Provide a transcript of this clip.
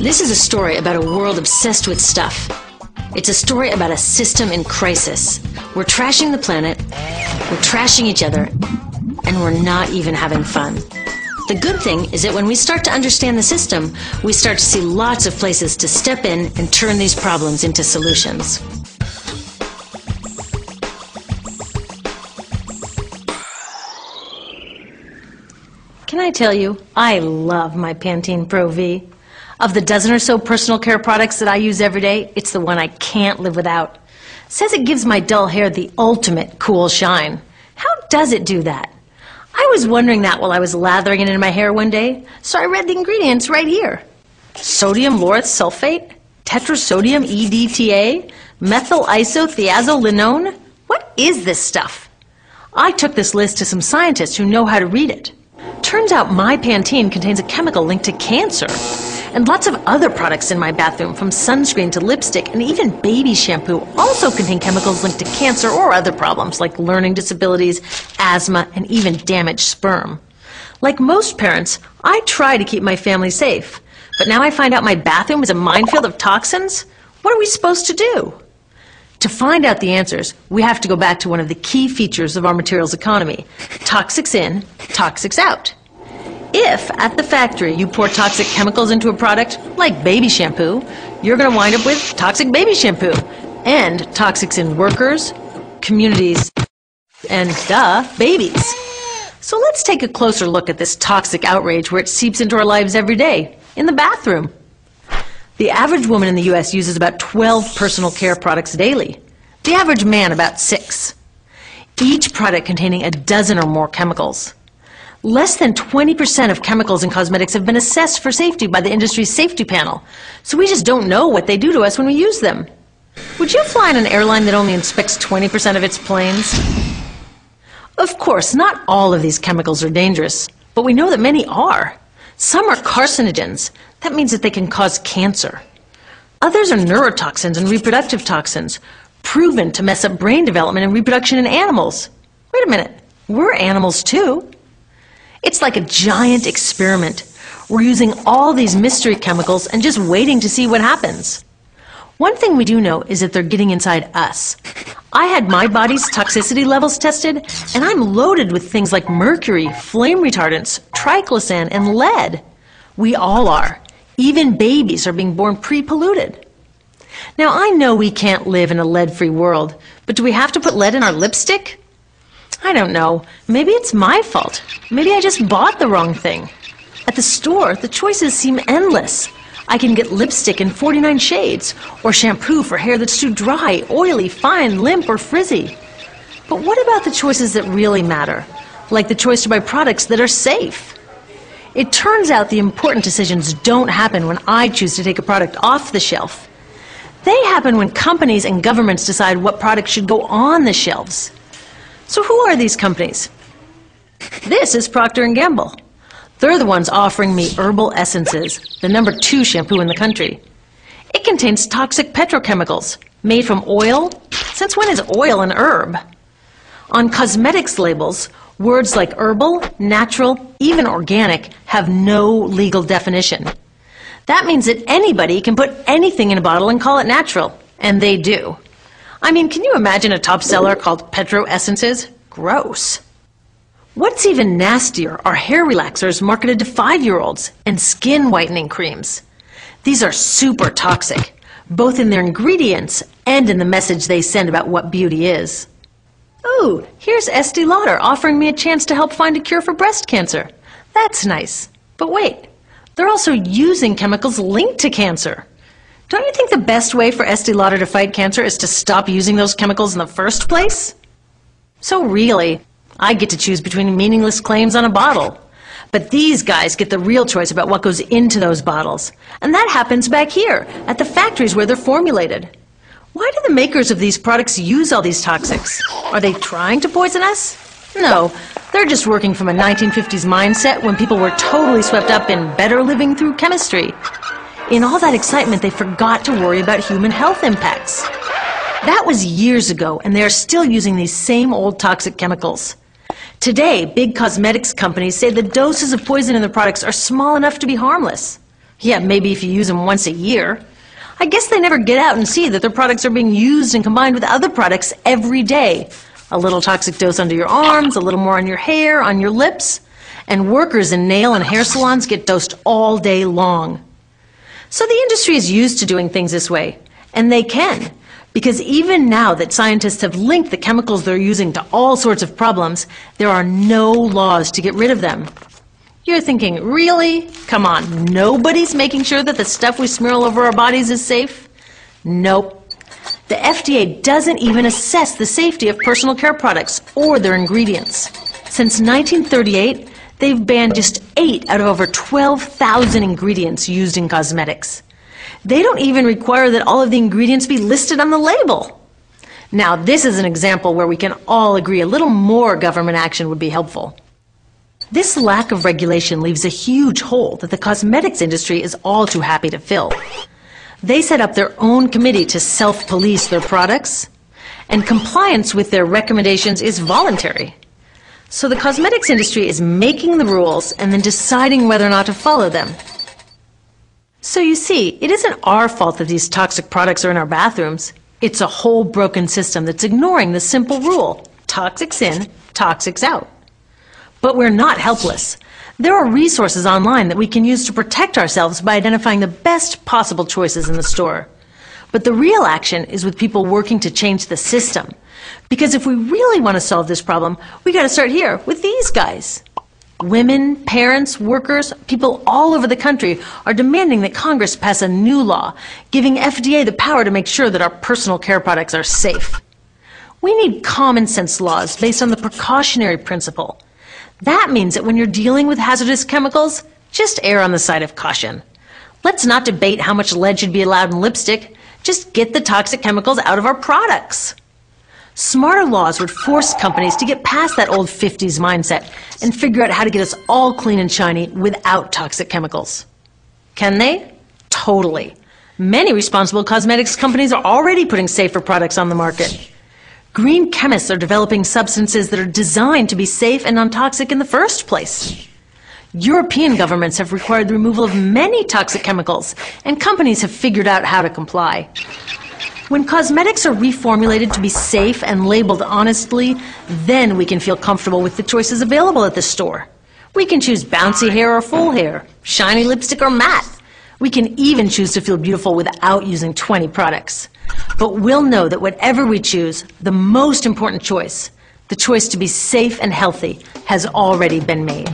This is a story about a world obsessed with stuff. It's a story about a system in crisis. We're trashing the planet, we're trashing each other, and we're not even having fun. The good thing is that when we start to understand the system, we start to see lots of places to step in and turn these problems into solutions. Can I tell you, I love my Pantene Pro V. Of the dozen or so personal care products that I use every day, it's the one I can't live without. It says it gives my dull hair the ultimate cool shine. How does it do that? I was wondering that while I was lathering it in my hair one day, so I read the ingredients right here. Sodium lauryl sulfate, tetrasodium EDTA, methyl isothiazolinone. What is this stuff? I took this list to some scientists who know how to read it. Turns out my Pantene contains a chemical linked to cancer. And lots of other products in my bathroom, from sunscreen to lipstick and even baby shampoo, also contain chemicals linked to cancer or other problems like learning disabilities, asthma, and even damaged sperm. Like most parents, I try to keep my family safe. But now I find out my bathroom is a minefield of toxins? What are we supposed to do? To find out the answers, we have to go back to one of the key features of our materials economy: toxics in, toxics out. If, at the factory, you pour toxic chemicals into a product, like baby shampoo, you're going to wind up with toxic baby shampoo, and toxics in workers, communities, and, babies. So let's take a closer look at this toxic outrage where it seeps into our lives every day, in the bathroom. The average woman in the U.S. uses about 12 personal care products daily. The average man about 6. Each product containing a dozen or more chemicals. Less than 20% of chemicals in cosmetics have been assessed for safety by the industry's safety panel, so we just don't know what they do to us when we use them. Would you fly on an airline that only inspects 20% of its planes? Of course, not all of these chemicals are dangerous, but we know that many are. Some are carcinogens. That means that they can cause cancer. Others are neurotoxins and reproductive toxins, proven to mess up brain development and reproduction in animals. Wait a minute, we're animals too. It's like a giant experiment. We're using all these mystery chemicals and just waiting to see what happens. One thing we do know is that they're getting inside us. I had my body's toxicity levels tested, and I'm loaded with things like mercury, flame retardants, triclosan, and lead. We all are. Even babies are being born pre-polluted. Now, I know we can't live in a lead-free world, but do we have to put lead in our lipstick? I don't know. Maybe it's my fault. Maybe I just bought the wrong thing. At the store, the choices seem endless. I can get lipstick in 49 shades, or shampoo for hair that's too dry, oily, fine, limp, or frizzy. But what about the choices that really matter? Like the choice to buy products that are safe? It turns out the important decisions don't happen when I choose to take a product off the shelf. They happen when companies and governments decide what products should go on the shelves. So who are these companies? This is Procter & Gamble. They're the ones offering me Herbal Essences, the #2 shampoo in the country. It contains toxic petrochemicals, made from oil. Since when is oil an herb? On cosmetics labels, words like herbal, natural, even organic have no legal definition. That means that anybody can put anything in a bottle and call it natural, and they do. I mean, can you imagine a top seller called Petro Essences? Gross. What's even nastier are hair relaxers marketed to 5-year-olds and skin whitening creams. These are super toxic, both in their ingredients and in the message they send about what beauty is. Ooh, here's Estee Lauder offering me a chance to help find a cure for breast cancer. That's nice. But wait, they're also using chemicals linked to cancer. Don't you think the best way for Estee Lauder to fight cancer is to stop using those chemicals in the first place? So really, I get to choose between meaningless claims on a bottle. But these guys get the real choice about what goes into those bottles. And that happens back here, at the factories where they're formulated. Why do the makers of these products use all these toxics? Are they trying to poison us? No, they're just working from a 1950s mindset when people were totally swept up in better living through chemistry. In all that excitement, they forgot to worry about human health impacts. That was years ago, and they are still using these same old toxic chemicals. Today, big cosmetics companies say the doses of poison in their products are small enough to be harmless. Yeah, maybe if you use them once a year. I guess they never get out and see that their products are being used and combined with other products every day. A little toxic dose under your arms, a little more on your hair, on your lips. And workers in nail and hair salons get dosed all day long. So the industry is used to doing things this way. And they can. Because even now that scientists have linked the chemicals they're using to all sorts of problems, there are no laws to get rid of them. You're thinking, really? Come on, nobody's making sure that the stuff we smear all over our bodies is safe? Nope. The FDA doesn't even assess the safety of personal care products or their ingredients. Since 1938, they've banned just 8 out of over 12,000 ingredients used in cosmetics. They don't even require that all of the ingredients be listed on the label. Now, this is an example where we can all agree a little more government action would be helpful. This lack of regulation leaves a huge hole that the cosmetics industry is all too happy to fill. They set up their own committee to self-police their products, and compliance with their recommendations is voluntary. So the cosmetics industry is making the rules and then deciding whether or not to follow them. So you see, it isn't our fault that these toxic products are in our bathrooms. It's a whole broken system that's ignoring the simple rule: toxics in, toxics out. But we're not helpless. There are resources online that we can use to protect ourselves by identifying the best possible choices in the store. But the real action is with people working to change the system. Because if we really want to solve this problem, we got to start here with these guys. Women, parents, workers, people all over the country are demanding that Congress pass a new law, giving FDA the power to make sure that our personal care products are safe. We need common sense laws based on the precautionary principle. That means that when you're dealing with hazardous chemicals, just err on the side of caution. Let's not debate how much lead should be allowed in lipstick. Just get the toxic chemicals out of our products. Smarter laws would force companies to get past that old 50s mindset and figure out how to get us all clean and shiny without toxic chemicals. Can they? Totally. Many responsible cosmetics companies are already putting safer products on the market. Green chemists are developing substances that are designed to be safe and non-toxic in the first place. European governments have required the removal of many toxic chemicals, and companies have figured out how to comply. When cosmetics are reformulated to be safe and labeled honestly, then we can feel comfortable with the choices available at the store. We can choose bouncy hair or full hair, shiny lipstick or matte. We can even choose to feel beautiful without using 20 products. But we'll know that whatever we choose, the most important choice, the choice to be safe and healthy, has already been made.